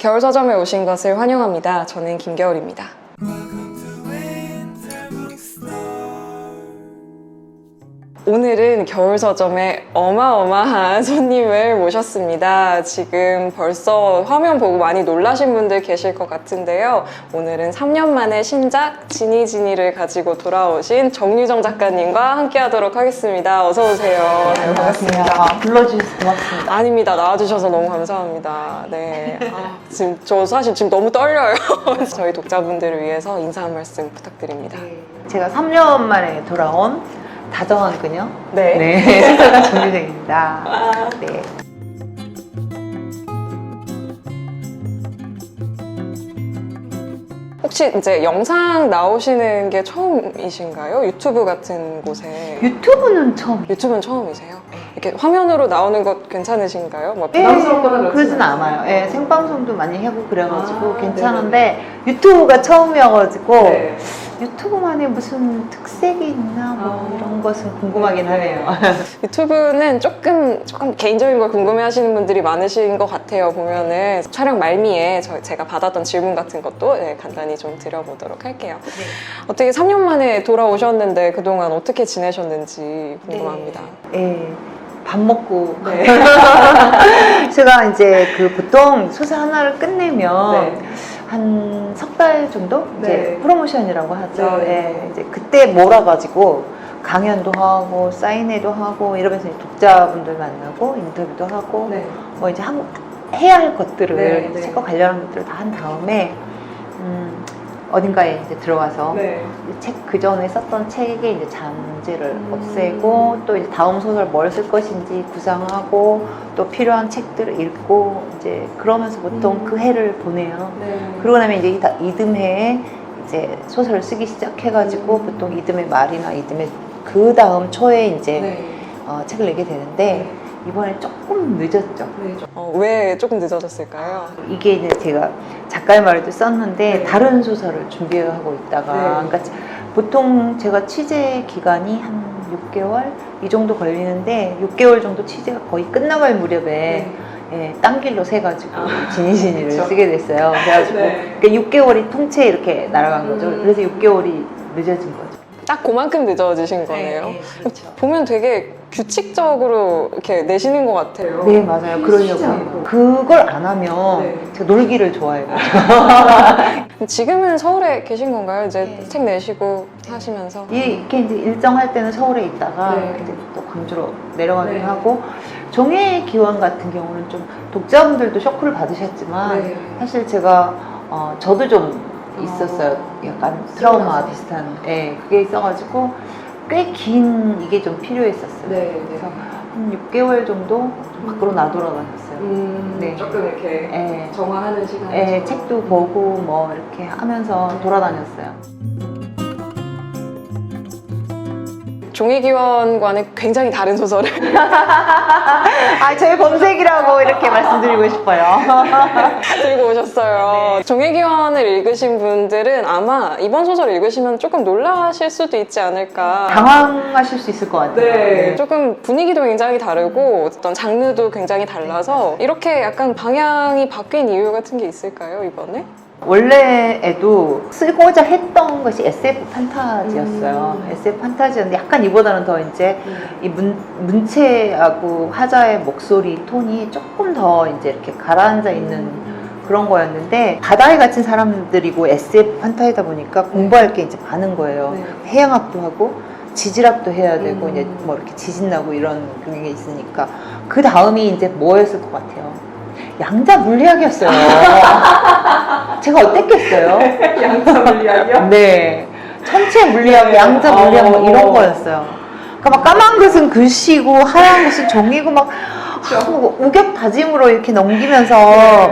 겨울 서점에 오신 것을 환영합니다. 저는 김겨울입니다. 오늘은 겨울 서점에 어마어마한 손님을 모셨습니다. 지금 벌써 화면 보고 많이 놀라신 분들 계실 것 같은데요. 오늘은 3년 만에 신작 지니지니를 가지고 돌아오신 정유정 작가님과 함께 하도록 하겠습니다. 어서 오세요. 네, 반갑습니다. 불러주셔서 고맙습니다. 아닙니다. 나와주셔서 너무 감사합니다. 네. 지금 저 사실 지금 너무 떨려요. 저희 독자분들을 위해서 인사 한 말씀 부탁드립니다. 제가 3년 만에 돌아온 다정한 그녀. 네. 시작가 정유정입니다. 네. 혹시 이제 영상 나오시는 게 처음이신가요? 유튜브 같은 곳에? 유튜브는 처음. 유튜브는 처음이세요? 이렇게 화면으로 나오는 것 괜찮으신가요? 뭐 네, 부담스럽거나 그러진 않아요. 네, 생방송도 많이 하고 그래가지고 아, 괜찮은데 유튜브가 처음이어가지고 네. 유튜브만의 무슨 특색이 있나 뭐 이런 것은 궁금하긴 하네요. 유튜브는 조금 개인적인 걸 궁금해하시는 분들이 많으신 것 같아요. 보면은 촬영 말미에 제가 받았던 질문 같은 것도 간단히 좀 드려보도록 할게요. 네. 어떻게 3년 만에 돌아오셨는데 그동안 어떻게 지내셨는지 궁금합니다. 네. 밥 먹고. 네. 제가 이제 보통 소설 하나를 끝내면 네. 한 석 달 정도 네. 이제 프로모션이라고 하죠. 네. 예, 이제 그때 몰아가지고 강연도 하고 사인회도 하고 이러면서 독자분들 만나고 인터뷰도 하고 네. 뭐 이제 해야 할 것들을 네, 네. 책과 관련한 것들을 다 한 다음에 어딘가에 이제 들어가서 네. 책 그 전에 썼던 책의 이제 잠재를 없애고 또 이제 다음 소설 뭘 쓸 것인지 구상하고 또 필요한 책들을 읽고 이제 그러면서 보통 그 해를 보내요. 네. 그러고 나면 이제 이듬해에 이제 소설을 쓰기 시작해가지고 보통 이듬해 말이나 이듬해 그 다음 초에 이제 네. 책을 내게 되는데 이번에 조금 늦었죠. 왜 조금 늦어졌을까요? 이게 이제 제가 작가의 말도 썼는데 네. 다른 소설을 준비하고 있다가 네. 그러니까 보통 제가 취재 기간이 한 6개월 이 정도 걸리는데 6개월 정도 취재가 거의 끝나갈 무렵에 딴 길로 새가지고 지니지니를 그쵸. 쓰게 됐어요. 그래가지고 네. 그러니까 6개월이 통째 이렇게 날아간 거죠. 그래서 6개월이 늦어진 거죠. 딱 그만큼 늦어지신 거네요. 네, 그렇죠. 보면 되게 규칙적으로 이렇게 내시는 것 같아요. 네, 맞아요. 그러려고 해요. 그걸 안 하면 네. 제가 놀기를 좋아해가지고 지금은 서울에 계신 건가요? 이제 네. 책 내시고 하시면서? 이렇게 이제 일정할 때는 서울에 있다가 네. 이제 또 광주로 내려가기도 네. 하고 종의 기원 같은 경우는 좀 독자분들도 쇼크를 받으셨지만 네. 사실 제가 저도 좀 있었어요. 약간 트라우마 비슷한 그게 있어가지고 꽤 긴 이게 좀 필요했었어요. 그래서 한 6개월 정도 좀 밖으로 나돌아다녔어요. 네. 조금 이렇게 정화하는 시간. 책도 보고 뭐 이렇게 하면서 돌아다녔어요. 종이기원과는 굉장히 다른 소설을 저희 검색이라고 이렇게 말씀드리고 싶어요. 들고 오셨어요. 종이기원을 읽으신 분들은 아마 이번 소설을 읽으시면 조금 놀라실 수도 있지 않을까. 당황하실 수 있을 것 같아요. 조금 분위기도 굉장히 다르고 어떤 장르도 굉장히 달라서 이렇게 약간 방향이 바뀐 이유 같은 게 있을까요, 이번에? 원래에도 쓰고자 했던 것이 SF 판타지였어요. SF 판타지였는데 약간 이보다는 더 이제 이 문체하고 화자의 목소리 톤이 조금 더 이제 이렇게 가라앉아 있는 그런 거였는데 바다에 갇힌 사람들이고 SF 판타지다 보니까 공부할 게 이제 많은 거예요. 해양학도 하고 지질학도 해야 되고 이제 뭐 이렇게 지진 나고 이런 그게 있으니까 그 다음이 이제 뭐였을 것 같아요? 양자 물리학이었어요. 제가 어땠겠어요? 양자 물리학이요? 네. 천체 물리학, 양자 물리학 뭐 이런 거였어요. 그러니까 막 까만 것은 글씨고 하얀 것은 종이고 막 우격다짐으로 이렇게 넘기면서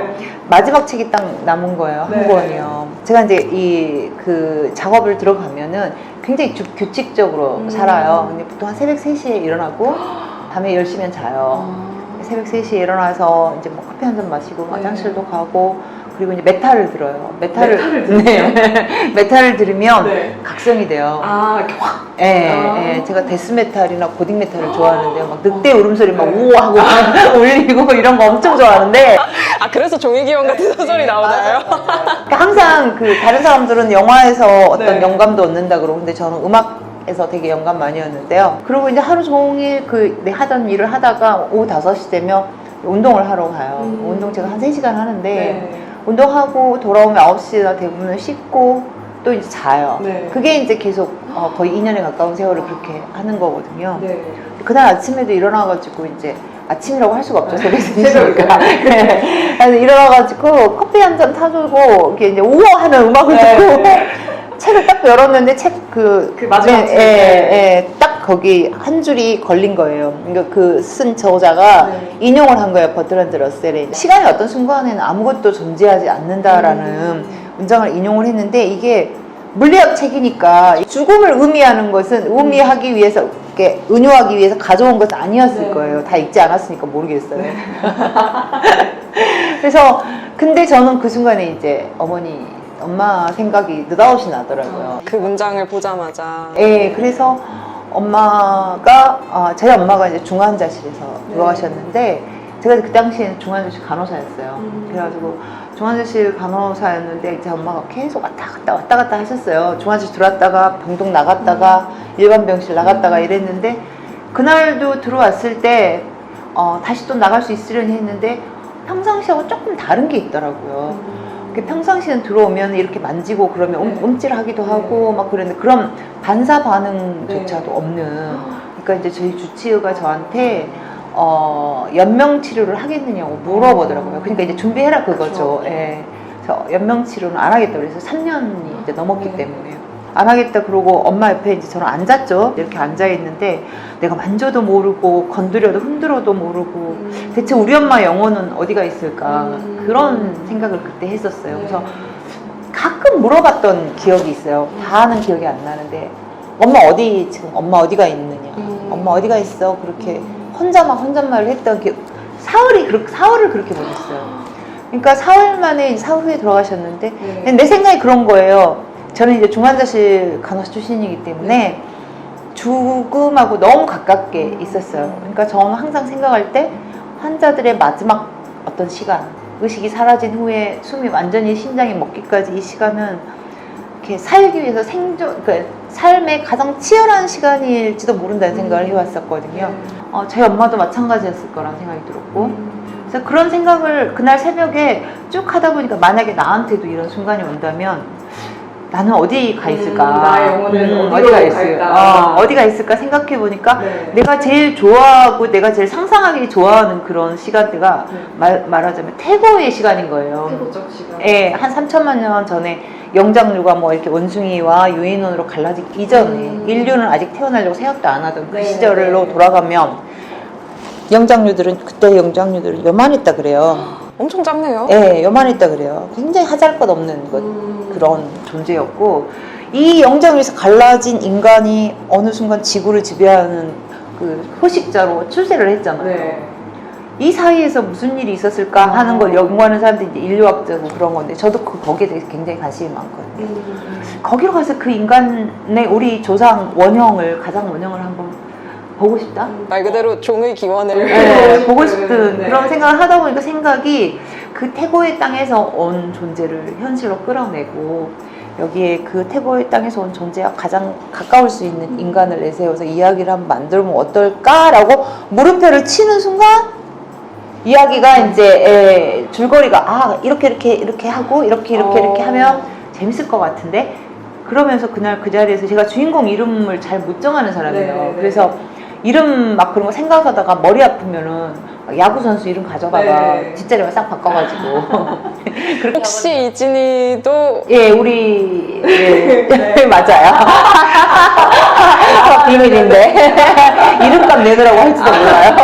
마지막 책이 딱 남은 거예요. 한 권이요. 제가 이제 그 작업을 들어가면은 굉장히 규칙적으로 살아요. 근데 보통 한 새벽 3시에 일어나고 밤에 10시면 자요. 새벽 3시에 일어나서 이제 뭐 커피 한 잔 마시고 화장실도 가고 그리고 이제 메탈을 들어요. 메탈을 들으세요? 네. 메탈을 들으면 네. 각성이 돼요. 아, 이렇게 확. 예, 제가 데스메탈이나 고딕메탈을 좋아하는데요. 막 늑대 울음소리 막 우하고 막 울리고 이런 거 엄청 좋아하는데 아, 그래서 종이기원 같은 소설이 나오나요? 그러니까 항상 그 다른 사람들은 영화에서 어떤 네. 영감도 얻는다 그러고 근데 저는 음악에서 되게 영감 많이 얻는데요. 그리고 이제 하루 종일 내 하던 일을 하다가 오후 5시 되면 운동을 하러 가요. 운동 제가 한 3시간 하는데 네. 운동하고 돌아오면 9시나 대부분 씻고 또 이제 자요. 네. 그게 이제 계속 거의 2년에 가까운 세월을 그렇게 하는 거거든요. 네. 그날 아침에도 일어나가지고 이제 아침이라고 할 수가 없죠. 새벽 새벽에. 3시니까. 네. 그래서 일어나가지고 커피 한 잔 타주고 이렇게 이제 우아하는 음악을 듣고 책을 딱 열었는데 그 마지막 책. 딱 거기 한 줄이 걸린 거예요. 그러니까 그 쓴 저자가 네. 인용을 한 거예요. 버트란드 러셀의 시간의 어떤 순간에는 아무것도 존재하지 않는다라는 문장을 인용을 했는데 이게 물리학 책이니까 죽음을 의미하기 위해서 이렇게 은유하기 위해서 가져온 것은 아니었을 네. 거예요. 다 읽지 않았으니까 모르겠어요. 그래서 근데 저는 그 순간에 이제 엄마 생각이 느닷없이 나더라고요. 그 문장을 보자마자. 예, 그래서 저희 엄마가 이제 중환자실에서 돌아가셨는데, 제가 그 당시에는 중환자실 간호사였어요. 그래가지고 중환자실 간호사였는데, 이제 엄마가 계속 왔다 갔다 하셨어요. 중환자실 들어왔다가 병동 나갔다가 일반 병실 나갔다가 이랬는데, 그날도 들어왔을 때, 다시 또 나갈 수 있으려니 했는데, 평상시하고 조금 다른 게 있더라고요. 평상시는 들어오면 이렇게 만지고 그러면 움찔하기도 하고 막 그랬는데 그런 반사 반응조차도 없는. 그러니까 이제 저희 주치의가 저한테 연명 치료를 하겠느냐고 물어보더라고요. 그러니까 이제 준비해라 그거죠. 그렇죠. 예. 그래서 연명 치료는 안 하겠다 그래서 3년이 이제 넘었기 때문에 안 하겠다 그러고 엄마 옆에 이제 저는 앉았죠. 이렇게 앉아 있는데 내가 만져도 모르고 건드려도 흔들어도 모르고 대체 우리 엄마 영혼은 어디가 있을까 그런 생각을 그때 했었어요. 그래서 가끔 물어봤던 기억이 있어요. 다 하는 기억이 안 나는데 엄마 어디가 있느냐, 엄마 어디가 있어 그렇게 혼잣말을 했던 기억. 사흘을 그렇게 보냈어요. 그러니까 사흘 만에 사후에 돌아가셨는데 내 생각이 그런 거예요. 저는 이제 중환자실 간호사 출신이기 때문에 죽음하고 너무 가깝게 있었어요. 그러니까 저는 항상 생각할 때 환자들의 마지막 어떤 시간, 의식이 사라진 후에 숨이 완전히 심장이 멎기까지 이 시간은 이렇게 살기 위해서 그러니까 삶의 가장 치열한 시간일지도 모른다는 생각을 해왔었거든요. 저희 엄마도 마찬가지였을 거라는 생각이 들었고, 그래서 그런 생각을 그날 새벽에 쭉 하다 보니까 만약에 나한테도 이런 순간이 온다면 나는 어디 가 있을까? 나의 영혼은 어디가 어디로 있을까? 갈까? 어디가 있을까 생각해 보니까 네. 내가 제일 좋아하고 내가 제일 상상하기 좋아하는 그런 시간대가 말하자면 태고의 시간인 거예요. 태고적 시간. 예, 한 3천만 년 전에 영장류가 뭐 이렇게 원숭이와 유인원으로 갈라지기 이전에 인류는 아직 태어나려고 생각도 안 하던 그 시절로 돌아가면 그때 영장류들은 요만했다 그래요. 엄청 작네요. 예, 요만했다 그래요. 굉장히 하잘것없는 그런 존재였고, 이 영장에서 갈라진 인간이 어느 순간 지구를 지배하는 그 포식자로 출세를 했잖아요. 네. 이 사이에서 무슨 일이 있었을까 하는 걸 연구하는 사람들이 이제 인류학자고 그런 건데, 저도 거기에 대해서 굉장히 관심이 많거든요. 거기로 가서 그 인간의 우리 조상 가장 원형을 한번 보고 싶다? 말 그대로 종의 기원을 네, 보고 싶은 그런 생각을 하다 보니까 생각이 그 태고의 땅에서 온 존재를 현실로 끌어내고 여기에 그 태고의 땅에서 온 존재와 가장 가까울 수 있는 인간을 내세워서 이야기를 한번 만들면 어떨까라고 물음표를 치는 순간 이야기가 이제 줄거리가 이렇게 하고 이렇게 하면 재밌을 것 같은데, 그러면서 그날 그 자리에서 제가 주인공 이름을 잘 못 정하는 사람이에요. 그래서 이름 막 그런 거 생각하다가 머리 아프면은 야구 선수 이름 가져다가 뒷자리만 싹 바꿔가지고. 혹시 이진이도 우리 맞아요. 비밀인데 이름값 내느라고 할지도 몰라요.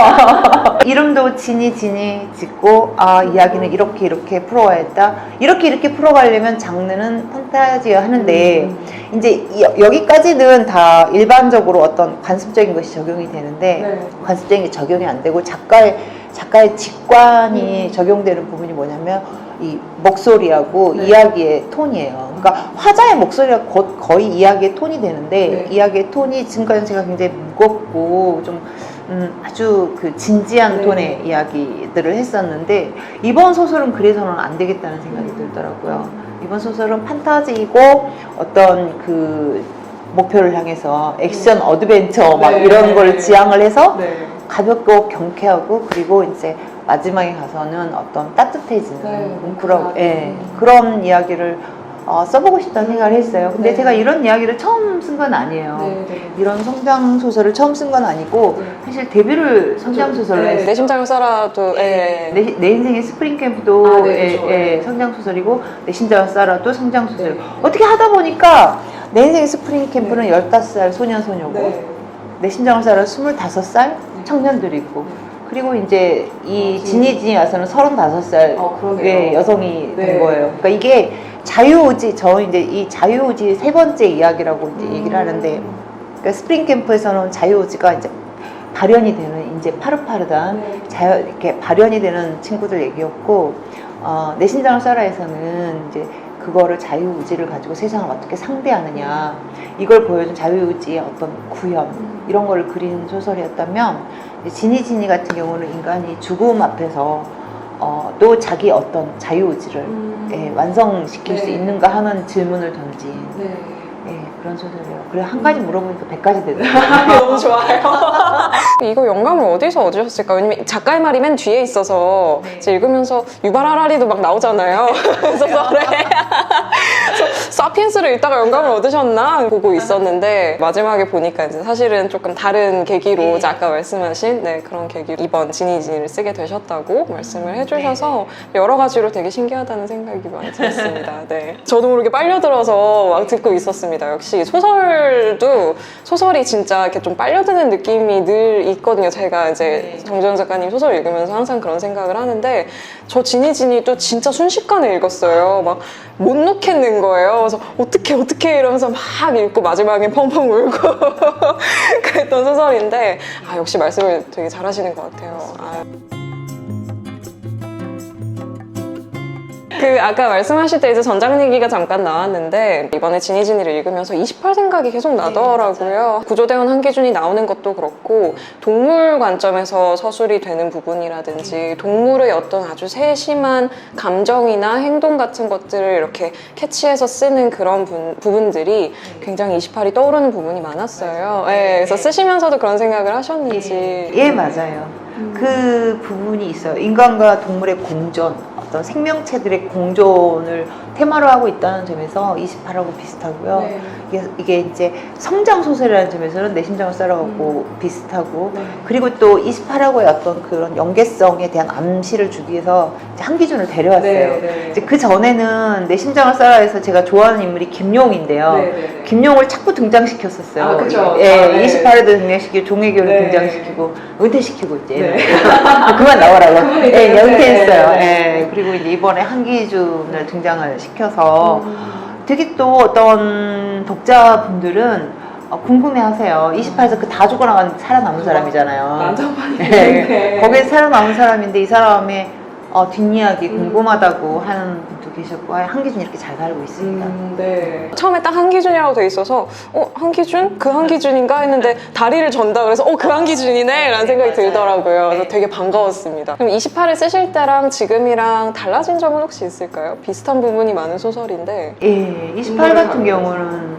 이름도 진이 짓고 이야기는 이렇게 풀어야 했다. 이렇게 풀어가려면 장르는 판타지여야 하는데 이제 여기까지는 다 일반적으로 어떤 관습적인 것이 적용이 되는데 관습적인 게 적용이 안 되고 작가의 작가의 직관이 적용되는 부분이 뭐냐면 이 목소리하고 네. 이야기의 톤이에요. 그러니까 화자의 목소리가 거의 이야기의 톤이 되는데 네. 이야기의 톤이 지금까지 제가 굉장히 무겁고 좀 아주 그 진지한 네. 톤의 이야기들을 했었는데 이번 소설은 그래서는 안 되겠다는 생각이 들더라고요. 이번 소설은 판타지이고 어떤 그 목표를 향해서 액션 어드벤처 막 네. 이런 걸 지향을 해서 네. 가볍고 경쾌하고 그리고 이제 마지막에 가서는 어떤 따뜻해지는 네, 그런 이야기를 써보고 싶다는 생각을 했어요. 근데 네. 제가 이런 이야기를 처음 쓴 건 아니에요. 네. 이런 성장 소설을 처음 쓴 건 아니고 네. 사실 데뷔를 성장 소설로 네. 했어요. 내 심장을 써라도 예. 내 인생의 스프링 캠프도 아, 네, 그렇죠. 성장 소설이고 내 심장을 쌓아도 성장 소설. 네. 어떻게 하다 보니까 내 인생의 스프링 캠프는 15살 소년 소녀고 네. 내 심장을 쌓아 25살 청년들이고 그리고 이제 이 진이진이 와서는 35살 그러네요. 여성이 네. 된 거예요. 그러니까 이게 자유의지, 저 이제 이 자유의지 세 번째 이야기라고 이제 얘기를 하는데, 그러니까 스프링 캠프에서는 자유의지가 이제 발현이 되는 이제 파릇파릇한 이렇게 발현이 되는 친구들 얘기였고, 내 심장을 쏴라에서는 이제 그거를 자유의지를 가지고 세상을 어떻게 상대하느냐 이걸 보여준 자유의지의 어떤 구현 이런 걸 그린 소설이었다면 지니 같은 경우는 인간이 죽음 앞에서 또 자기 어떤 자유의지를 완성시킬 수 있는가 하는 질문을 던진 그런 소설이에요. 그래 한 가지 물어보니까 100가지 되더라고요. 너무 좋아요. 이거 영감을 어디서 얻으셨을까? 왜냐면 작가의 말이 맨 뒤에 있어서 이제 읽으면서 유발 하라리도 막 나오잖아요. 소설에. 사피엔스를 읽다가 영감을 얻으셨나 보고 있었는데 마지막에 보니까 이제 사실은 조금 다른 계기로 아까 말씀하신 그런 계기로 이번 지니를 쓰게 되셨다고 말씀을 해주셔서 여러 가지로 되게 신기하다는 생각이 많이 들었습니다. 네. 저도 모르게 빨려들어서 막 듣고 있었습니다. 역시 소설이 진짜 이렇게 좀 빨려드는 느낌이 늘 있거든요. 제가 이제 정재현 작가님 소설 읽으면서 항상 그런 생각을 하는데 저 지니도 진짜 순식간에 읽었어요. 막 못 놓겠는 거예요. 그래서 어떻게 이러면서 막 읽고 마지막에 펑펑 울고 그랬던 소설인데 역시 말씀을 되게 잘하시는 것 같아요. 아까 말씀하실 때 이제 전작 얘기가 잠깐 나왔는데 이번에 지니를 읽으면서 28 생각이 계속 나더라고요. 구조대원 한기준이 나오는 것도 그렇고 동물 관점에서 서술이 되는 부분이라든지 동물의 어떤 아주 세심한 감정이나 행동 같은 것들을 이렇게 캐치해서 쓰는 그런 부분들이 굉장히 28이 떠오르는 부분이 많았어요. 그래서 쓰시면서도 그런 생각을 하셨는지. 예, 맞아요. 그 부분이 있어요. 인간과 동물의 공존, 어떤 생명체들의 공존을 테마로 하고 있다는 점에서 28하고 비슷하고요. 이게 이제 성장 소설이라는 점에서는 내 심장을 썰어갖고 비슷하고 그리고 또 28하고의 어떤 그런 연계성에 대한 암시를 주기 위해서 이제 한기준을 데려왔어요. 이제 그 전에는 내 심장을 썰어에서 제가 좋아하는 인물이 김용인데요. 김용을 자꾸 등장시켰었어요. 그쵸. 28에도 등장시키고 종애교를 등장시키고 은퇴시키고 이제 그만 나오라고 은퇴했어요. 그리고 이제 이번에 한기준을 등장을 시켜서 되게 또 어떤 독자분들은 궁금해하세요. 28에서 그 다 죽어나간 살아남은 사람이잖아요. 난장판이 거기에 살아남은 사람인데 이 사람의 뒷이야기 궁금하다고 하는 분도 계셨고 한기준이 이렇게 잘 살고 있습니다. 처음에 딱 한기준이라고 돼 있어서 한기준? 그 한기준인가 했는데 다리를 전다 그래서 그 한기준이네 라는 생각이 들더라고요. 그래서 되게 반가웠습니다. 그럼 28을 쓰실 때랑 지금이랑 달라진 점은 혹시 있을까요? 비슷한 부분이 많은 소설인데 28 같은 경우는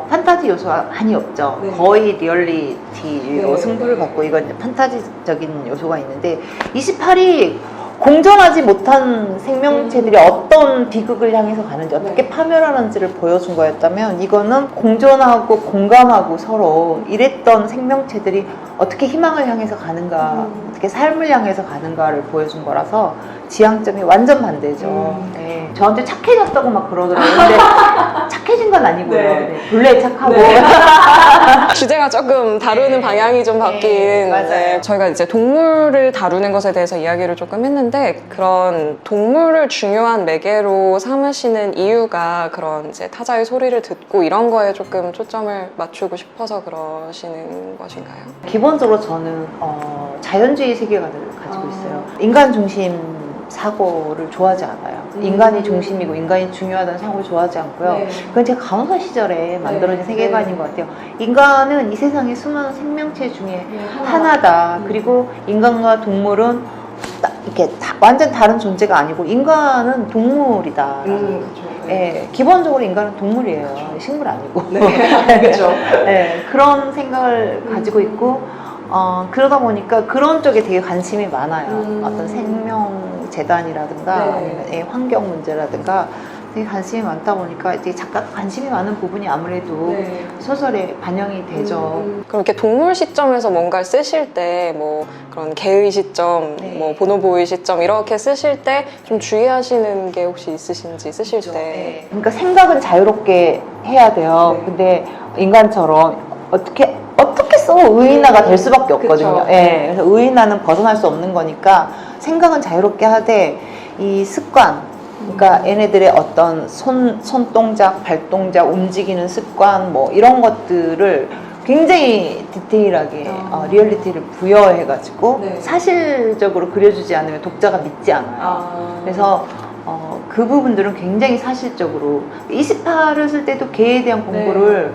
판타지 요소가 많이 없죠. 거의 리얼리티로 승부를 받고 이건 이제 판타지적인 요소가 있는데 28이 공존하지 못한 생명체들이 어떤 비극을 향해서 가는지 어떻게 파멸하는지를 보여준 거였다면 이거는 공존하고 공감하고 서로 이랬던 생명체들이 어떻게 희망을 향해서 가는가 어떻게 삶을 향해서 가는가를 보여준 거라서 지향점이 완전 반대죠. 저한테 착해졌다고 막 그러더라고요. 근데 착해진 건 아니고요. 네. 네, 본래 착하고. 주제가 조금 다루는 네. 방향이 좀 바뀐. 네, 맞아요. 저희가 이제 동물을 다루는 것에 대해서 이야기를 조금 했는데 그런 동물을 중요한 매개로 삼으시는 이유가 그런 이제 타자의 소리를 듣고 이런 거에 조금 초점을 맞추고 싶어서 그러시는 것인가요? 기본적으로 저는 자연주의 세계관을 가지고 있어요. 인간 중심 사고를 좋아하지 않아요. 인간이 중심이고 인간이 중요하다는 사고를 좋아하지 않고요. 네. 그건 제가 간호사 시절에 만들어진 세계관인 것 같아요. 인간은 이 세상에 수많은 생명체 중에 하나다. 그리고 인간과 동물은 이렇게 완전 다른 존재가 아니고 인간은 동물이다. 그렇죠. 예, 기본적으로 인간은 동물이에요. 식물 아니고. 그렇죠. 네, 그런 생각을 가지고 있고, 그러다 보니까 그런 쪽에 되게 관심이 많아요. 어떤 생명재단이라든가 네. 아니면 환경 문제라든가 되게 관심이 많다 보니까 이제 작가가 관심이 많은 부분이 아무래도 소설에 반영이 되죠. 그럼 이렇게 동물 시점에서 뭔가를 쓰실 때 뭐 그런 개의 시점, 네. 뭐 보노보의 시점 이렇게 쓰실 때 좀 주의하시는 게 혹시 있으신지 쓰실 때. 네. 그러니까 생각은 자유롭게 해야 돼요. 네. 근데 인간처럼 어떻게 써 의인화가 될 수밖에 없거든요. 그쵸. 예, 그래서 의인화는 벗어날 수 없는 거니까 생각은 자유롭게 하되 이 습관, 그러니까 얘네들의 어떤 손동작, 발동작, 움직이는 습관 뭐 이런 것들을 굉장히 디테일하게 리얼리티를 부여해가지고 네. 사실적으로 그려주지 않으면 독자가 믿지 않아요. 그래서 그 부분들은 굉장히 사실적으로 28을 쓸 때도 개에 대한 공부를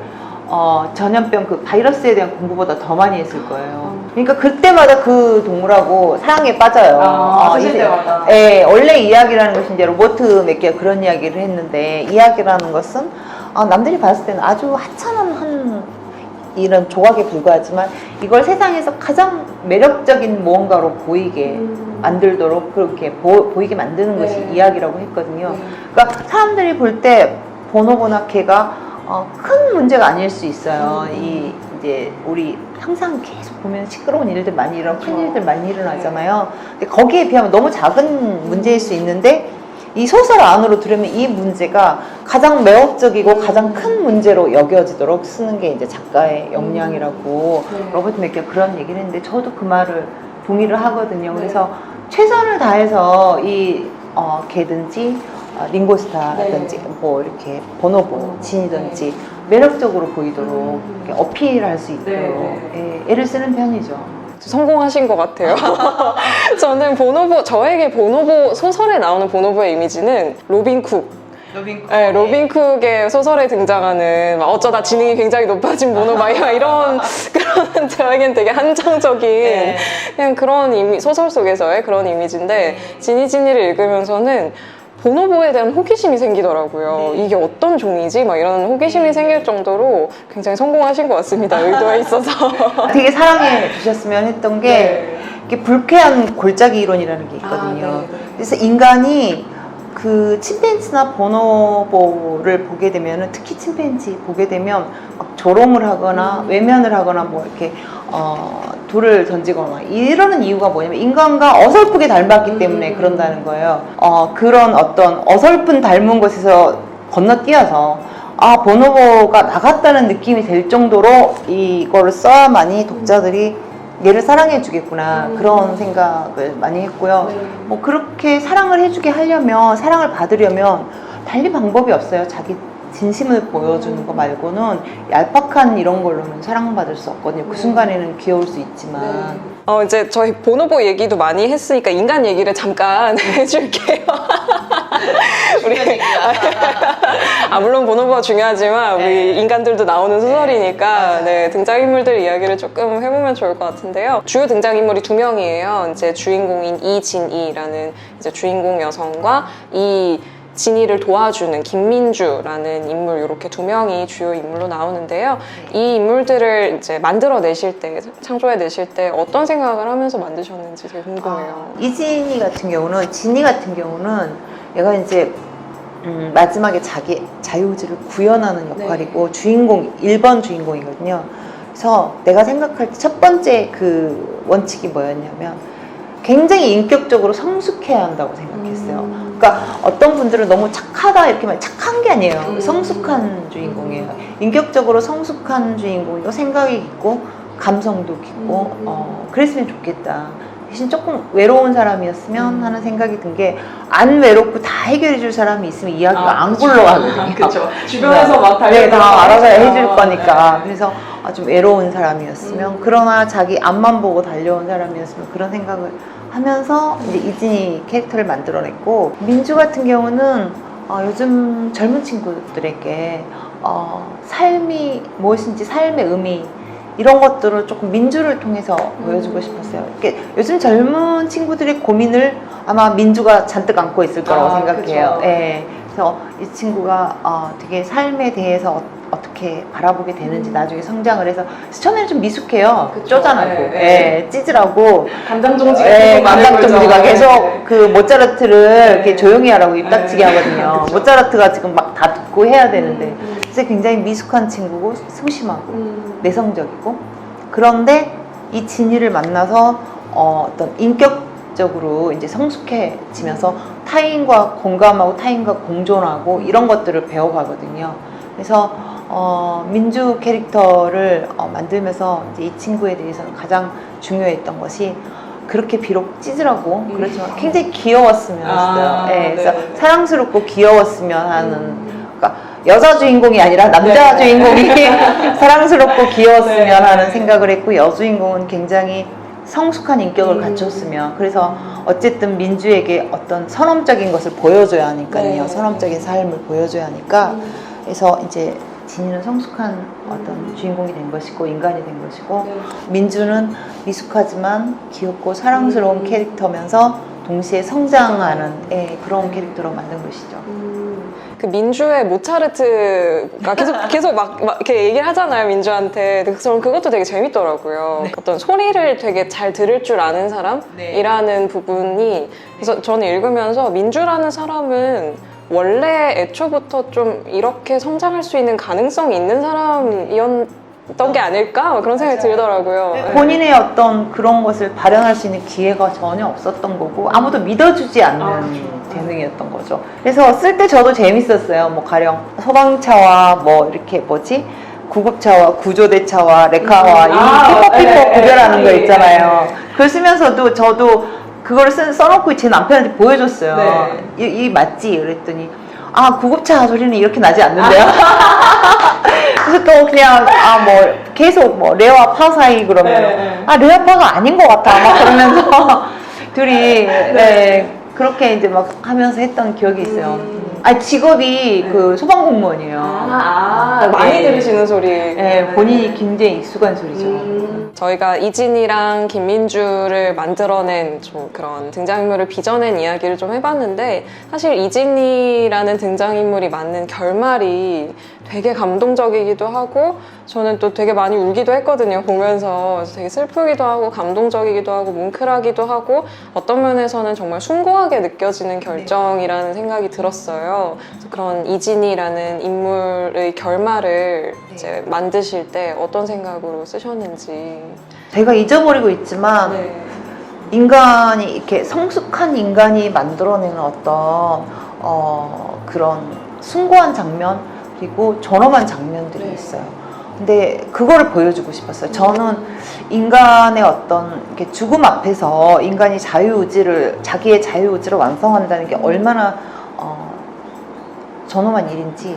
전염병 그 바이러스에 대한 공부보다 더 많이 했을 거예요. 그러니까 그때마다 그 동물하고 사랑에 빠져요. 쓰실 때마다. 예, 원래 이야기라는 것이 이제 로버트 맥기가 그런 이야기를 했는데 이야기라는 것은 남들이 봤을 때는 아주 하찮은 이런 조각에 불과하지만 이걸 세상에서 가장 매력적인 무언가로 보이게 만들도록 그렇게 보이게 만드는 것이 이야기라고 했거든요. 그러니까 사람들이 볼 때 보노보나 개가 큰 문제가 아닐 수 있어요. 이제 우리 항상 계속 보면 시끄러운 일들 많이 일어나고 큰 일들 많이 일어나잖아요. 근데 거기에 비하면 너무 작은 문제일 수 있는데 이 소설 안으로 들으면 이 문제가 가장 매혹적이고 가장 큰 문제로 여겨지도록 쓰는 게 이제 작가의 역량이라고 로버트 맥기가 그런 얘기를 했는데 저도 그 말을 동의를 하거든요. 그래서 최선을 다해서 이 개든지 링고스타든지 뭐 이렇게 보노보, 진이든지 매력적으로 보이도록 이렇게 어필할 수 있도록 애를 쓰는 편이죠. 성공하신 것 같아요. 저는 저에게 보노보, 소설에 나오는 보노보의 이미지는 로빈 쿡. 네, 로빈 쿡의 소설에 등장하는 막 어쩌다 지능이 굉장히 높아진 보노보 이런 그런 저에겐 되게 한정적인 그냥 그런 소설 속에서의 그런 이미지인데 지니를 읽으면서는 보노보에 대한 호기심이 생기더라고요. 이게 어떤 종이지? 막 이런 호기심이 생길 정도로 굉장히 성공하신 것 같습니다. 의도에 있어서. 되게 되게 사랑해 주셨으면 했던 게 이게 불쾌한 골짜기 이론이라는 게 있거든요. 그래서 인간이 그 침팬지나 보노보를 보게 되면은 특히 침팬지 보게 되면 막 조롱을 하거나 외면을 하거나 뭐 이렇게 돌을 던지거나 이러는 이유가 뭐냐면 인간과 어설프게 닮았기 때문에 그런다는 거예요. 그런 어떤 어설픈 닮은 것에서 건너뛰어서 보노보가 나갔다는 느낌이 될 정도로 이거를 써야만이 독자들이 얘를 사랑해 주겠구나 그런 생각을 많이 했고요. 뭐 그렇게 사랑을 해주게 하려면 사랑을 받으려면 달리 방법이 없어요. 자기 진심을 보여주는 거 말고는 얄팍한 이런 걸로는 사랑받을 수 없거든요. 그 순간에는 귀여울 수 있지만 이제 저희 보노보 얘기도 많이 했으니까 인간 얘기를 잠깐 해줄게요. 물론 보노보가 중요하지만 우리 인간들도 나오는 소설이니까 등장인물들 이야기를 조금 해보면 좋을 것 같은데요. 주요 등장인물이 2명이에요. 이제 주인공인 이진이라는 이제 주인공 여성과 이 진이를 도와주는 김민주라는 인물 이렇게 2명이 주요 인물로 나오는데요. 이 인물들을 이제 만들어내실 때, 창조해내실 때 어떤 생각을 하면서 만드셨는지 되게 궁금해요. 이진이 같은 경우는 진이 같은 경우는 얘가 이제 마지막에 자기 자유의지를 구현하는 역할이고 1번 주인공이거든요. 그래서 내가 생각할 때 첫 번째 그 원칙이 뭐였냐면 굉장히 인격적으로 성숙해야 한다고 생각했어요. 그러니까 어떤 분들은 너무 착하다 이렇게 말 착한 게 아니에요. 성숙한 주인공이에요. 인격적으로 성숙한 주인공이고 생각이 깊고 감성도 깊고 그랬으면 좋겠다. 대신 조금 외로운 사람이었으면 하는 생각이 든 게 안 외롭고 다 해결해 줄 사람이 있으면 이야기가 안 굴러가거든요. 그렇죠. 주변에서 막 네, 다 알아서 해줄 아, 거니까. 네. 그래서 좀 외로운 사람이었으면 그러나 자기 앞만 보고 달려온 사람이었으면 그런 생각을 하면서 이제 이진이 캐릭터를 만들어냈고 민주 같은 경우는 요즘 젊은 친구들에게 삶이 무엇인지 삶의 의미 이런 것들을 조금 민주를 통해서 보여주고 싶었어요. 이렇게 요즘 젊은 친구들의 고민을 아마 민주가 잔뜩 안고 있을 거라고 생각해요. 그쵸. 예. 그래서 이 친구가 되게 삶에 대해서 어떻게 바라보게 되는지 나중에 성장을 해서 처음에는 좀 미숙해요. 그쵸. 쪼잔하고 네. 찌질하고 감당 정지가 감당 정지가 계속 그 모차르트를 이렇게 조용히 하라고 입 네. 닥치게 하거든요. 그쵸. 모차르트가 지금 막 다 듣고 해야 되는데 그래서 굉장히 미숙한 친구고 소심하고 내성적이고 그런데 이 진이를 만나서 어떤 인격적으로 이제 성숙해지면서 타인과 공감하고 타인과 공존하고 이런 것들을 배워가거든요. 그래서 민주 캐릭터를 만들면서 이제 이 친구에 대해서는 가장 중요했던 것이 그렇게 비록 찌질하고 그렇지만 굉장히 귀여웠으면 했어요. 네, 그래서 네. 사랑스럽고 귀여웠으면 하는 그러니까 여자 주인공이 아니라 남자 주인공이 사랑스럽고 귀여웠으면 네. 하는 생각을 했고 여주인공은 굉장히 성숙한 인격을 갖췄으면 그래서 어쨌든 민주에게 어떤 선험적인 것을 보여줘야 하니까요. 네. 선험적인 삶을 보여줘야 하니까 그래서 이제 진이는 성숙한 어떤 주인공이 된 것이고 인간이 된 것이고 민주는 미숙하지만 귀엽고 사랑스러운 캐릭터면서 동시에 성장하는 그런 캐릭터로 만든 것이죠. 그 민주의 모차르트가 계속 막 이렇게 얘기를 하잖아요, 민주한테. 그래서 저는 그것도 되게 재밌더라고요. 어떤 소리를 되게 잘 들을 줄 아는 사람이라는 부분이. 그래서 저는 읽으면서 민주라는 사람은 원래 애초부터 좀 이렇게 성장할 수 있는 가능성이 있는 사람이었던 게 아닐까? 그런 생각이 들더라고요. 본인의 어떤 그런 것을 발현할 수 있는 기회가 전혀 없었던 거고 아무도 믿어주지 않는 재능이었던 거죠. 그래서 쓸 때 저도 재밌었어요. 뭐 가령 소방차와 뭐 이렇게 뭐지? 구급차와 구조대차와 레카와 이 삐뽀삐뽀 구별하는 거 있잖아요. 그걸 쓰면서도 저도 그거를 써놓고 제 남편한테 보여줬어요. 이 맞지? 그랬더니 구급차 소리는 이렇게 나지 않는데요? 그래서 또 그냥 뭐 계속 뭐 레와 파 사이 그러면 레와 파가 아닌 것 같아 막 그러면서 둘이 그렇게 이제 막 하면서 했던 기억이 있어요. 직업이 그 소방공무원이에요. 많이 들으시는 소리. 본인이 굉장히 익숙한 소리죠. 저희가 이진이랑 김민주를 만들어낸 좀 그런 등장인물을 빚어낸 이야기를 좀 해봤는데 사실 이진이라는 등장인물이 맞는 결말이 되게 감동적이기도 하고 저는 또 되게 많이 울기도 했거든요, 보면서. 그래서 되게 슬프기도 하고 감동적이기도 하고 뭉클하기도 하고 어떤 면에서는 정말 숭고하게 느껴지는 결정이라는 생각이 들었어요. 그래서 그런 이진이라는 인물의 결말을 이제 만드실 때 어떤 생각으로 쓰셨는지. 제가 잊어버리고 있지만 인간이 이렇게 성숙한 인간이 만들어내는 어떤 그런 숭고한 장면 그리고 존엄한 장면들이 있어요. 근데 그거를 보여주고 싶었어요. 저는 인간의 어떤 이렇게 죽음 앞에서 인간이 자기의 자유의지를 완성한다는 게 얼마나 존엄한 일인지,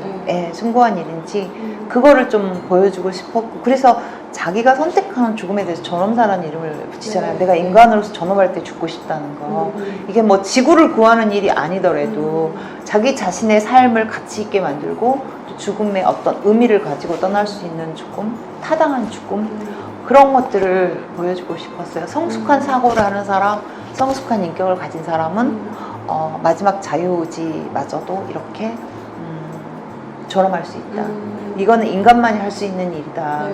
숭고한 일인지 그거를 좀 보여주고 싶었고 그래서 자기가 선택하는 죽음에 대해서 존엄사라는 이름을 붙이잖아요. 내가 인간으로서 존엄할 때 죽고 싶다는 거. 이게 뭐 지구를 구하는 일이 아니더라도 자기 자신의 삶을 가치 있게 만들고 또 죽음의 어떤 의미를 가지고 떠날 수 있는 죽음, 타당한 죽음 그런 것들을 보여주고 싶었어요. 성숙한 사고를 하는 사람, 성숙한 인격을 가진 사람은 마지막 자유의지마저도 이렇게 존엄할 수 있다. 이거는 인간만이 할 수 있는 일이다.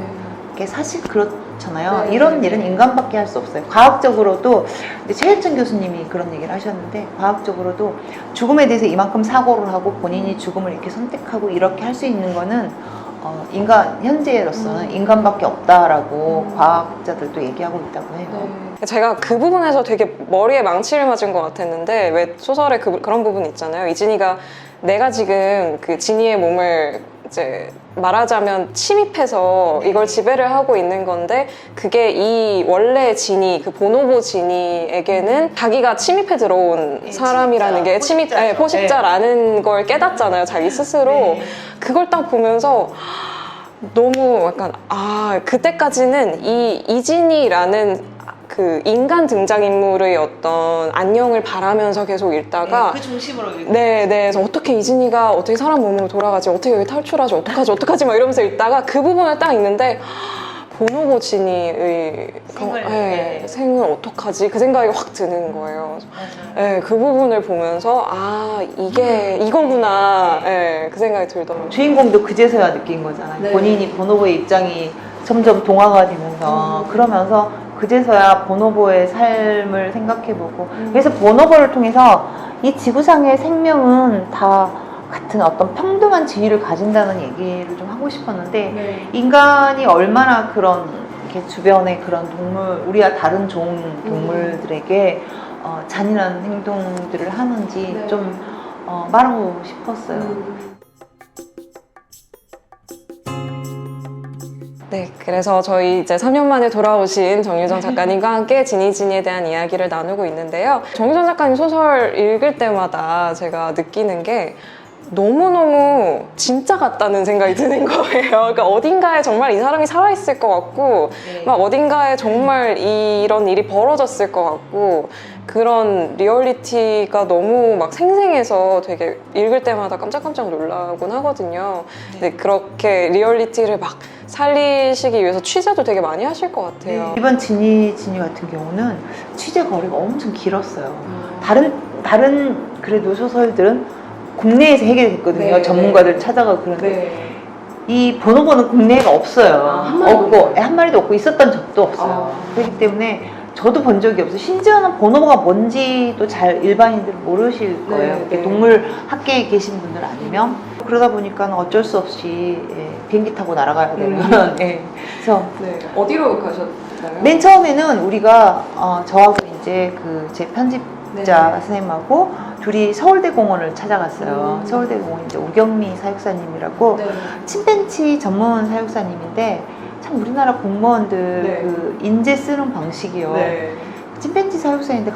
이게 사실 그렇잖아요. 이런 일은 인간밖에 할 수 없어요. 과학적으로도 최일정 교수님이 그런 얘기를 하셨는데 과학적으로도 죽음에 대해서 이만큼 사고를 하고 본인이 죽음을 이렇게 선택하고 이렇게 할 수 있는 거는 현재로서는 인간밖에 없다라고 과학자들도 얘기하고 있다고 해요. 제가 그 부분에서 되게 머리에 망치를 맞은 것 같았는데 왜 소설에 그런 부분 있잖아요. 이진이가 내가 지금 그 진이의 몸을 이제 말하자면 침입해서 이걸 지배를 하고 있는 건데 그게 이 원래 진이 그 보노보 진이에게는 자기가 침입해 들어온 사람이라는 게 포식자라는 걸 깨닫잖아요. 자기 스스로. 그걸 딱 보면서 너무 약간 그때까지는 이 이진이라는 그 인간 등장인물의 어떤 안녕을 바라면서 계속 읽다가 그 중심으로 그래서 어떻게 이진이가 어떻게 사람 몸으로 돌아가지, 어떻게 여기 탈출하지, 어떡하지 막 이러면서 읽다가 그 부분을 딱 읽는데 보노보 진이의 생을 어떡하지? 그 생각이 확 드는 거예요. 그 부분을 보면서 이게 이거구나 그 생각이 들더라고요. 주인공도 그제서야 느낀 거잖아요. 본인이 보노보의 입장이 점점 동화가 되면서 그러면서 그제서야 보노보의 삶을 생각해보고 그래서 보노보를 통해서 이 지구상의 생명은 다 같은 어떤 평등한 지위를 가진다는 얘기를 좀 하고 싶었는데 인간이 얼마나 그런 이렇게 주변의 그런 동물, 우리와 다른 종 동물들에게 잔인한 행동들을 하는지 좀 말하고 싶었어요. 네, 그래서 저희 이제 3년 만에 돌아오신 정유정 작가님과 함께 지니에 대한 이야기를 나누고 있는데요. 정유정 작가님 소설 읽을 때마다 제가 느끼는 게 너무너무 진짜 같다는 생각이 드는 거예요. 그러니까 어딘가에 정말 이 사람이 살아있을 것 같고 막 어딘가에 정말 이런 일이 벌어졌을 것 같고 그런 리얼리티가 너무 막 생생해서 되게 읽을 때마다 깜짝깜짝 놀라곤 하거든요. 근데 그렇게 리얼리티를 막 살리시기 위해서 취재도 되게 많이 하실 것 같아요. 이번 지니 같은 경우는 취재 거리가 엄청 길었어요. 다른 그래도 소설들은 국내에서 해결됐거든요. 전문가들 찾아가고 그런데 이 보노보는 국내에가 없어요. 한 마리도 없고 있었던 적도 없어요. 그렇기 때문에 저도 본 적이 없어요. 심지어는 보노보가 뭔지도 잘 일반인들은 모르실 거예요. 이렇게 동물 학계에 계신 분들 아니면. 그러다 보니까 어쩔 수 없이 비행기 타고 날아가야 되는 그래서 어디로 가셨나요? 맨 처음에는 우리가 저하고 이제 그 제 편집자 선생님하고 둘이 서울대공원을 찾아갔어요. 서울대공원 이제 우경미 사육사님이라고 침팬치 전문 사육사님인데 참 우리나라 공무원들 그 인재 쓰는 방식이요. 침팬치 사육사인데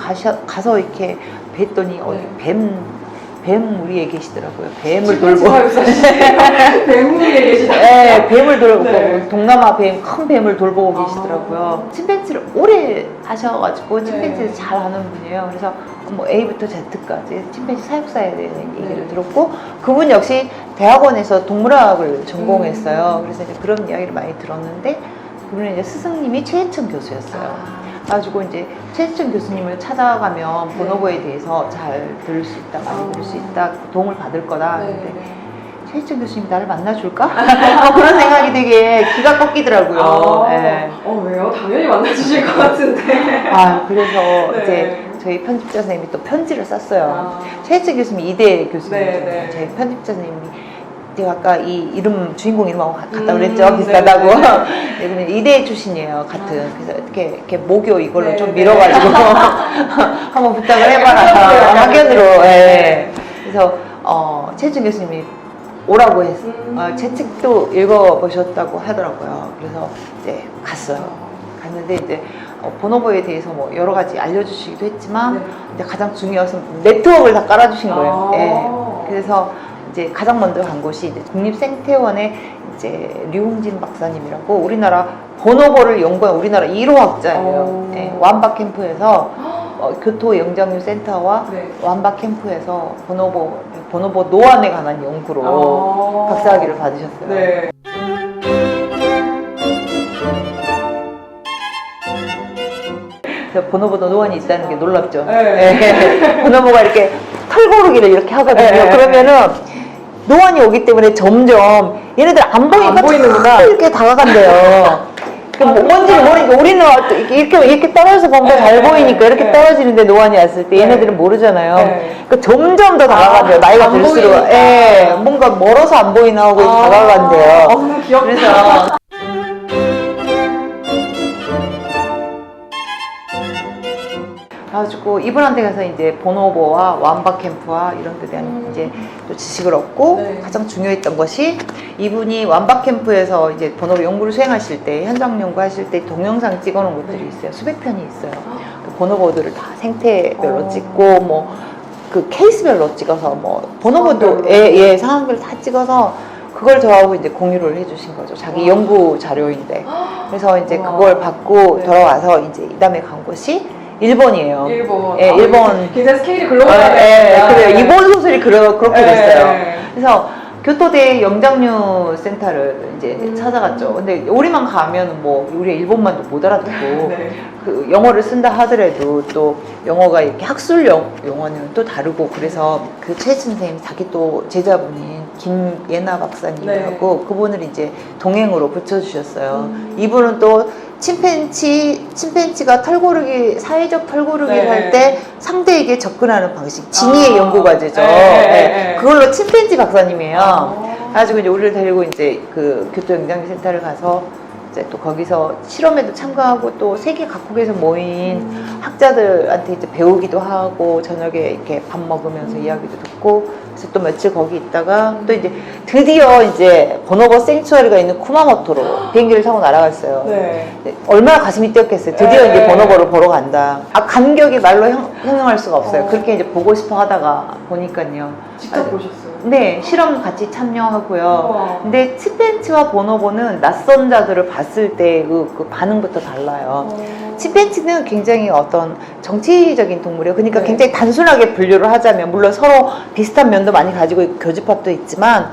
가서 이렇게 뵀더니 뱀 우리에 계시더라고요. 뱀을 돌보. 뱀 위에 계시더라고요. 뱀을 돌보고 동남아 큰 뱀을 돌보고 계시더라고요. 침팬지를 오래 하셔가지고 침팬지를 잘 아는 분이에요. 그래서 뭐 A부터 Z까지 침팬지 사육사에 대한 얘기를 들었고 그분 역시 대학원에서 동물학을 전공했어요. 그래서 이제 그런 이야기를 많이 들었는데 그분은 이제 스승님이 최혜천 교수였어요. 가지고 이제 최혜천 교수님을 찾아가면 보노보에 대해서 잘 들을 수 있다, 많이 들을 수 있다, 도움을 받을 거다. 근데 최혜천 교수님 나를 만나줄까? 그런 생각이 되게 기가 꺾이더라고요. 왜요? 당연히 만나주실 것 같은데. 그래서 이제 저희 편집자 선생님이 또 편지를 썼어요. 최혜천 교수님 이대 교수님, 저희 편집자 선생님이 제가 아까 이 주인공 이름하고 같다고 그랬죠? 비슷하다고. 그러면 이대 출신이에요, 같은. 그래서 이렇게 모교 이걸로 좀 밀어가지고 한번 부탁을 해봐라. 학연으로. 그래서 최혜준 교수님이 오라고 해서 제 책도 읽어보셨다고 하더라고요. 그래서 이제 갔어요. 갔는데 이제 보노보에 대해서 뭐 여러 가지 알려주시기도 했지만 이제 가장 중요한 것은 네트워크를 다 깔아주신 거예요. 그래서 이제 가장 먼저 간 곳이 이제 국립생태원의 이제 류홍진 박사님이라고 우리나라 보노보를 연구한 우리나라 1호 학자예요. 완박 캠프에서 교토 영장류 센터와 완박 캠프에서 보노보 노안에 관한 연구로 박사학위를 받으셨어요. 보노보도 노안이 있다는 게 놀랍죠. 보노보가 이렇게 털고르기를 이렇게 하거든요. 그러면은 노안이 오기 때문에 점점 얘네들 안 보이니까 이렇게 다가간대요. 뭔지를 모르니까 우리는 이렇게 떨어져서 보면 잘 보이니까 이렇게 떨어지는데 노안이 왔을 때 얘네들은 모르잖아요. 그러니까 점점 더 다가간대요. 나이가 들수록. 뭔가 멀어서 안 보이나 하고 다가간대요. 그래서 그래가지고 이분한테 가서 이제 보노보와 완박 캠프와 이런 데 대한 이제 또 지식을 얻고 네. 가장 중요했던 것이 이분이 완박 캠프에서 이제 보노보 연구를 수행하실 때 현장 연구하실 때 동영상 찍어놓은 것들이 있어요. 수백 편이 있어요. 그 보노보들을 다 생태별로 찍고 뭐 그 케이스별로 찍어서 뭐 보노보도 예 상황별로 다 찍어서 그걸 저하고 이제 공유를 해주신 거죠. 자기 연구 자료인데. 그래서 이제 그걸 받고 네. 돌아와서 이제 이 다음에 간 곳이 일본이에요. 일본. 예, 일본. 굉장히 스케일이 글로벌하네요. 그래요. 이번 소설이 그렇게 됐어요. 네. 그래서 교토대 영장류 센터를 이제 찾아갔죠. 근데 우리만 가면 뭐 우리 일본만도 못 알아듣고 네. 그 영어를 쓴다 하더라도 또 영어가 이렇게 학술 용어는 또 다르고 그래서 그 최혜진 선생님 자기 또 제자분인 김예나 박사님하고 네. 그분을 이제 동행으로 붙여주셨어요. 이분은 또 침팬지가 털고르기 사회적 털고르기를 네. 할 때 상대에게 접근하는 방식 진이의 연구 과제죠. 네. 네. 그걸로 침팬지 박사님이에요. 어. 그래가지고 이제 우리를 데리고 이제 그 교토 영장센터를 가서 이제 또 거기서 실험에도 참가하고 또 세계 각국에서 모인 학자들한테 이제 배우기도 하고 저녁에 이렇게 밥 먹으면서 이야기도 듣고 그래서 또 며칠 거기 있다가 또 이제 드디어 이제 보노보 생츄아리가 있는 쿠마모토로 비행기를 타고 날아갔어요. 네. 얼마나 가슴이 뛰었겠어요. 드디어 네. 이제 보노보를 보러 간다. 아 감격이 말로 형용할 수가 없어요. 어. 그렇게 이제 보고 싶어 하다가 보니까요. 직접 보셨어요? 네, 실험 같이 참여하고요. 우와. 근데 침팬지와 보노보는 낯선 자들을 봤을 때 그 반응부터 달라요. 침팬지는 굉장히 어떤 정치적인 동물이에요. 그러니까 네. 굉장히 단순하게 분류를 하자면 물론 서로 비슷한 면도 많이 가지고 있고 교집합도 있지만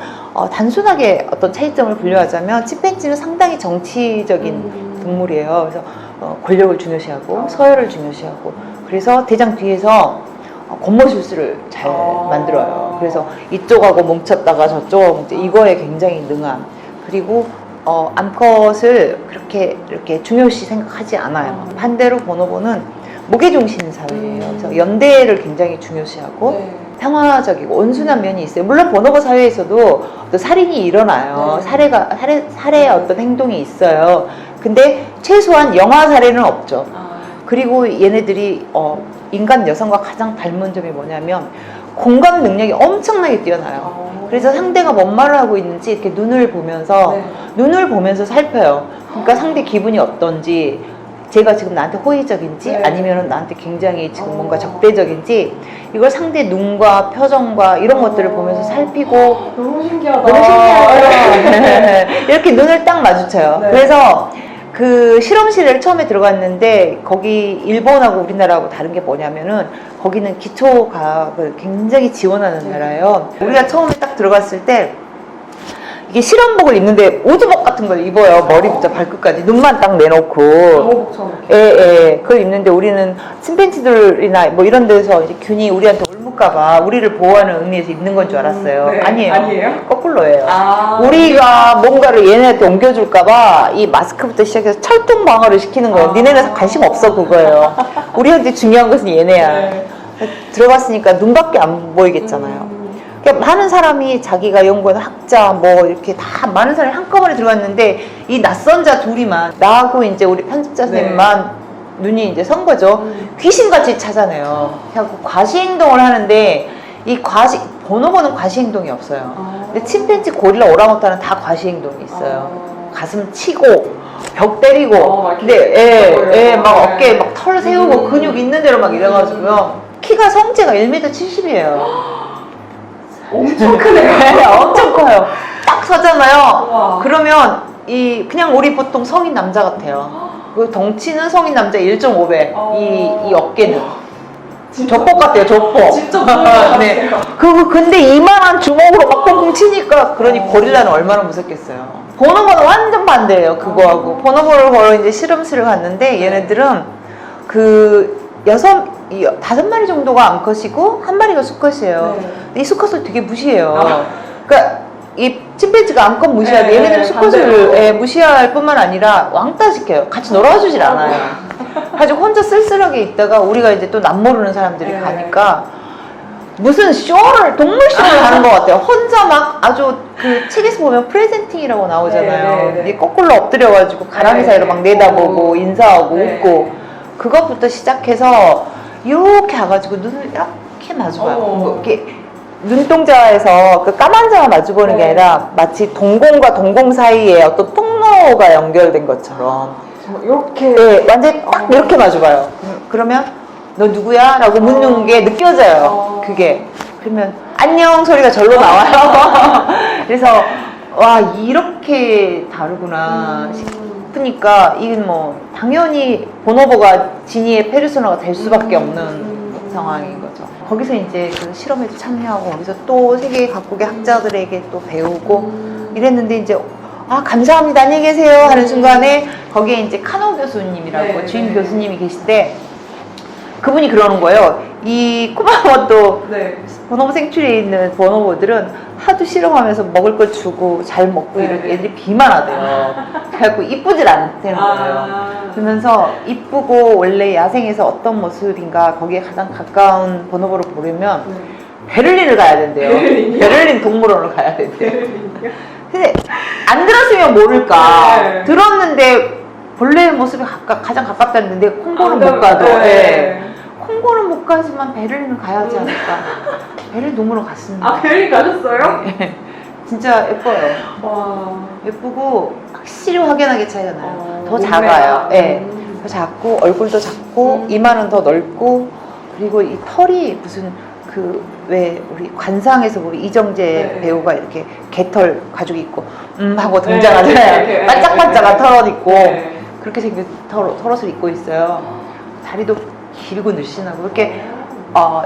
단순하게 어떤 차이점을 분류하자면 침팬지는 상당히 정치적인 동물이에요. 그래서 권력을 중요시하고 서열을 중요시하고 그래서 대장 뒤에서 겉모술수를 잘 만들어요. 그래서 이쪽하고 뭉쳤다가 저쪽하고 이거에 굉장히 능함. 그리고 암컷을 그렇게 이렇게 중요시 생각하지 않아요. 반대로 보노보는 무게중심 사회예요. 그래서 연대를 굉장히 중요시하고 네. 평화적이고 온순한 면이 있어요. 물론 보노보 사회에서도 또 살인이 일어나요. 네. 살해의 어떤 행동이 있어요. 근데 최소한 영아 살해는 없죠. 그리고 얘네들이 인간 여성과 가장 닮은 점이 뭐냐면 공감 능력이 엄청나게 뛰어나요. 그래서 상대가 뭔 말을 하고 있는지 이렇게 눈을 보면서 살펴요. 그러니까 상대 기분이 어떤지, 제가 지금 나한테 호의적인지 네. 아니면 나한테 굉장히 지금 뭔가 적대적인지 이걸 상대 눈과 표정과 이런 것들을 보면서 살피고 너무 신기하다. 너무 신기하죠. 이렇게 눈을 딱 마주쳐요. 네. 그래서 그 실험실에 처음에 들어갔는데 거기 일본하고 우리나라하고 다른 게 뭐냐면은 거기는 기초과학을 굉장히 지원하는 나라예요. 우리가 처음에 딱 들어갔을 때 이게 실험복을 입는데 오즈복 같은 걸 입어요. 머리부터 발끝까지 눈만 딱 내놓고 방호복처럼 이렇게. 예. 그걸 입는데 우리는 침팬지들이나 뭐 이런 데서 이제 균이 우리한테 옮을까봐 우리를 보호하는 의미에서 입는 건 줄 알았어요. 네. 아니에요. 아니에요? 거꾸로예요. 아. 우리가 뭔가를 얘네한테 옮겨줄까봐 이 마스크부터 시작해서 철통 방어를 시키는 거예요. 니네는 관심 없어 그거예요. 우리한테 중요한 것은 얘네야. 네. 들어갔으니까 눈밖에 안 보이겠잖아요. 그러니까 많은 사람이 자기가 연구하는 학자 뭐 이렇게 다 많은 사람이 한꺼번에 들어갔는데 이 낯선 자 둘이만 나하고 이제 우리 편집자 선생님만 눈이 이제 선 거죠. 귀신같이 찾아내요. 그냥 과시행동을 하는데 이 보노보는 과시행동이 없어요. 근데 침팬지, 고릴라, 오랑우탄은 다 과시행동이 있어요. 가슴 치고 벽 때리고 근데 막 어깨에 막 털 세우고 근육 있는 대로 막 이래가지고요. 키가 성체가 1m 70이에요. 엄청 크네요. 네, 엄청 커요. 딱 서잖아요. 우와. 그러면 그냥 우리 보통 성인 남자 같아요. 그 덩치는 성인 남자 1.5배. 이 어깨는. 족복 같아요, 족복. 진짜 무서울 것 같아요. 네. 근데 이만한 주먹으로 막 뻥뻥 치니까 그러니 고릴라는 얼마나 무섭겠어요. 보노보는 완전 반대예요, 그거하고. 보노보를 보러 이제 실험실을 갔는데 얘네들은 다섯 마리 정도가 암컷이고 한 마리가 수컷이에요. 네. 이 수컷을 되게 무시해요. 그러니까 이 침팬지가 암컷 무시하고 네, 얘네들은 수컷을 무시할 뿐만 아니라 왕따 시켜요. 같이 놀아와 주질 않아요. 가지고 혼자 쓸쓸하게 있다가 우리가 이제 또 남모르는 사람들이 가니까 무슨 동물 쇼를 하는 것 같아요. 혼자 막 아주 그 책에서 보면 프레젠팅이라고 나오잖아요. 이 거꾸로 엎드려가지고 가랑이 사이로 막 내다보고 인사하고 웃고 그것부터 시작해서 이렇게 와가지고 눈을 이렇게 마주봐요. 어. 뭐 이렇게 눈동자에서 그 까만 자가 마주보는 게 네. 아니라 마치 동공과 동공 사이에 어떤 통로가 연결된 것처럼 이렇게. 네, 완전히 딱 이렇게 마주봐요. 그러면 너 누구야? 라고 묻는 게 느껴져요. 그게. 그러면 안녕 소리가 절로 나와요. 그래서 와 이렇게 다르구나 싶으니까 이건 뭐 당연히 보노보가 지니의 페르소나가 될 수밖에 없는 상황인 거죠. 거기서 이제 그 실험에도 참여하고 거기서 또 세계 각국의 학자들에게 또 배우고 이랬는데 이제 아 감사합니다 안녕히 계세요 하는 순간에 거기에 이제 카노 교수님이라고 네, 주임 네. 교수님이 계신데 그분이 그러는 거예요. 이 쿠마모토 네. 보노보 생추리에 있는 보노보들은 하도 실험하면서 먹을 걸 주고 잘 먹고 네, 이런 네. 애들이 비만하대요. 그래갖고 이쁘질 않다는 거예요. 그러면서 이쁘고 원래 야생에서 어떤 모습인가 거기에 가장 가까운 보노보를 보려면 베를린을 가야 된대요. 베를린이요? 베를린 동물원을 가야 된대요. 근데 안 들었으면 모를까. 네. 들었는데 본래의 모습이 가장 가깝다는데 콩고는 못 가도. 예. 콩고는 못 가지만 베를린은 가야 하지 않을까. 베를린 동물원 갔습니다. 베를린 가셨어요? 네. 진짜 예뻐요. 와. 예쁘고 확실히 확연하게 차이가 나요. 더 몸매가. 작아요. 예. 더 작고 얼굴도 작고 이마는 더 넓고 그리고 이 털이 무슨 그 왜 우리 관상에서 보면 이정재 네. 배우가 이렇게 개털 가죽 입고 하고 네, 등장하잖아요. 이렇게, 반짝반짝한 털옷 입고 네. 그렇게 생긴 털옷을 입고 있어요. 다리도 길고 늘씬하고 이렇게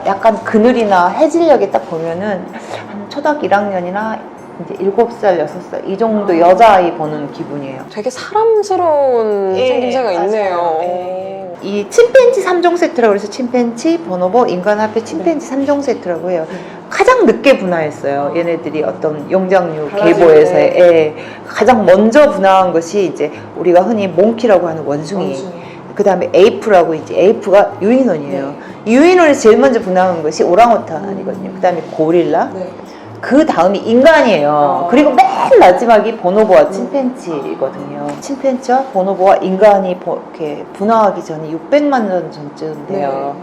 약간 그늘이나 해질녘에 딱 보면은 한 초등학교 1학년이나 이제 7살, 6살 이 정도 여자아이 보는 기분이에요. 되게 사람스러운 예, 생김새가 맞아요. 있네요. 예. 이 침팬지 3종 세트라고 그래서 침팬지, 보노보, 인간 합해 침팬지 3종 세트라고 해요. 가장 늦게 분화했어요. 얘네들이 어떤 용장류 달라질 계보에서의 때. 예. 가장 먼저 분화한 것이 이제 우리가 흔히 몽키라고 하는 원숭이. 그 다음에 에이프라고 이제 에이프가 유인원이에요. 유인원에서 제일 먼저 분화한 것이 오랑우탄이거든요. 그 다음에 고릴라. 네. 그 다음이 인간이에요. 그리고 맨 마지막이 보노보와 침팬지거든요. 침팬지와 보노보와 인간이 이렇게 분화하기 전에 600만 년 전쯤 돼요.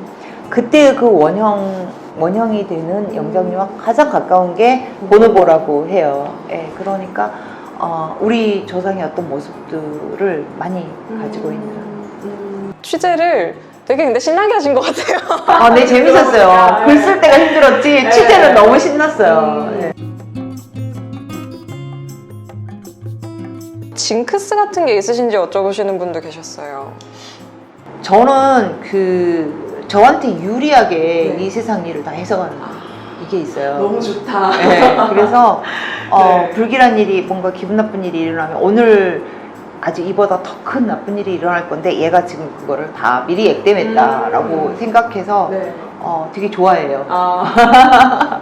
그때 그 원형이 되는 영장류와 가장 가까운 게 보노보라고 해요. 예, 그러니까 우리 조상의 어떤 모습들을 많이 가지고 있는. 취재를 되게 근데 신나게 하신 것 같아요. 네, 재밌었어요. 글 쓸 때가 힘들었지 취재는 너무 신났어요. 네. 징크스 같은 게 있으신지 여쭤보시는 분도 계셨어요. 저는 저한테 유리하게 네. 이 세상 일을 다 해석하는 이게 있어요. 좋다. 네, 그래서 네. 불길한 일이 뭔가 기분 나쁜 일이 일어나면 오늘 아직 이보다 더 큰 나쁜 일이 일어날 건데 얘가 지금 그거를 다 미리 액땜했다라고 생각해서 네. 되게 좋아해요. 아.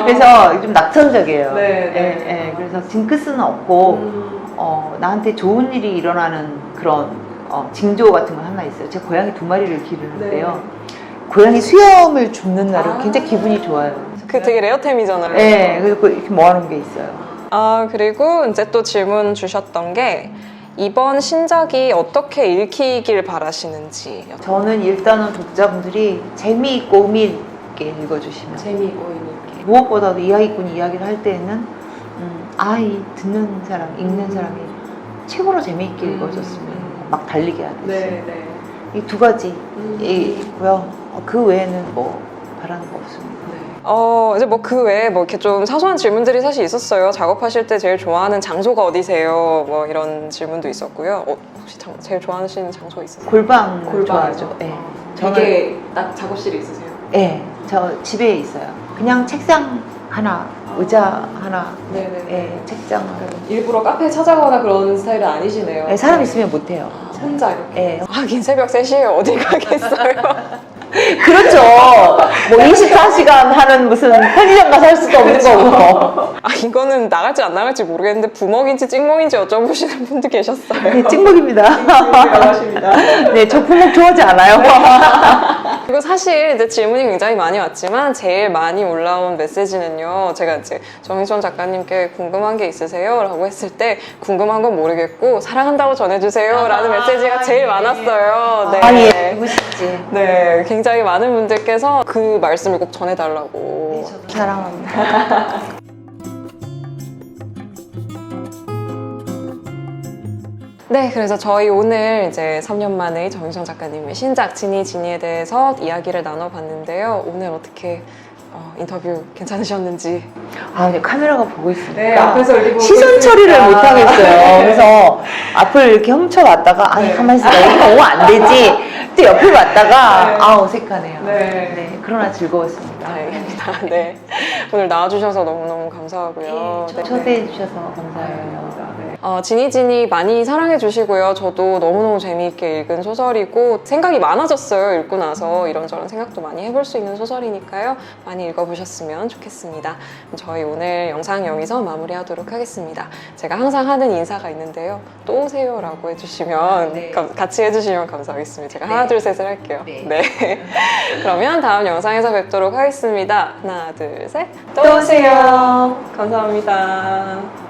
그래서 좀 낙천적이에요. 네, 네. 예, 그래서 징크스는 없고 나한테 좋은 일이 일어나는 그런 징조 같은 건 하나 있어요. 제가 고양이 2마리를 기르는데요. 고양이 수염을 줍는 날은 굉장히 기분이 좋아요. 그 되게 레어템이잖아요. 네, 그리고 이렇게 모아놓은 게 있어요. 그리고 이제 또 질문 주셨던 게 이번 신작이 어떻게 읽히길 바라시는지. 저는 일단은 독자분들이 재미있고 의미있게 읽어주시면 재미있고 의미있게. 무엇보다도 이야기꾼이 이야기를 할 때에는 듣는 사람, 읽는 사람이 최고로 재미있게 읽어줬으면 막 달리게 하듯이 네. 이 2가지 있고요. 그 외에는 뭐 바라는 거 없습니다. 이제 뭐 그 외에 뭐 이렇게 좀 사소한 질문들이 사실 있었어요. 작업하실 때 제일 좋아하는 장소가 어디세요? 뭐 이런 질문도 있었고요. 혹시 제일 좋아하시는 장소 있으세요? 골방 좋아하죠. 네. 되게 딱 작업실이 있으세요? 네, 저 집에 있어요. 그냥 책상 하나, 의자 하나, 네네. 책장 하나. 일부러 카페 찾아가거나 그런 스타일은 아니시네요. 네, 사람 있으면 못해요. 혼자 이렇게. 네. 하긴 새벽 3시에 어디 가겠어요? 그렇죠. 뭐 24시간 하는 무슨 편의점 가서 할 수도 없는 거고. 아, 이거는 나갈지 안 나갈지 모르겠는데 부먹인지 찍먹인지 여쭤보시는 분들 계셨어요. 네, 찍먹입니다. 하십니다. 네, 저 부먹 좋아하지 않아요. 그리고 사실 이제 질문이 굉장히 많이 왔지만 제일 많이 올라온 메시지는요. 제가 이제 정인선 작가님께 궁금한 게 있으세요? 라고 했을 때 궁금한 건 모르겠고 사랑한다고 전해주세요. 라는 메시지가 제일 많았어요. 네. 아니, 보고 싶지. 네, 굉장히 많은 분들께서 그 말씀을 꼭 전해달라고. 사랑합니다. 네, 그래서 저희 오늘 이제 3년 만에 정인선 작가님의 신작 지니에 대해서 이야기를 나눠봤는데요. 오늘 어떻게 인터뷰 괜찮으셨는지. 아, 근데 카메라가 보고 있으니까 네, 앞에서 이렇게 보고 시선 있으니까. 처리를 못 하겠어요. 그래서 앞을 이렇게 훔쳐왔다가 아니 네. 가만히 있어 여기 오면 안 되지. 또 옆을 봤다가 네. 아 어색하네요. 네. 그러나 즐거웠습니다. 다행입니다. 네. 오늘 나와주셔서 너무너무 감사하고요. 네. 초대해 주셔서 감사해요. 지니 많이 사랑해 주시고요. 저도 너무너무 재미있게 읽은 소설이고 생각이 많아졌어요. 읽고 나서 이런저런 생각도 많이 해볼 수 있는 소설이니까요. 많이 읽어보셨으면 좋겠습니다. 저희 오늘 영상 여기서 마무리하도록 하겠습니다. 제가 항상 하는 인사가 있는데요. 또 오세요 라고 해주시면 네. 같이 해주시면 감사하겠습니다. 제가 네. 하나 둘 셋을 할게요. 네. 네. 그러면 다음 영상에서 뵙도록 하겠습니다. 하나 둘 셋. 또 또 오세요. 감사합니다.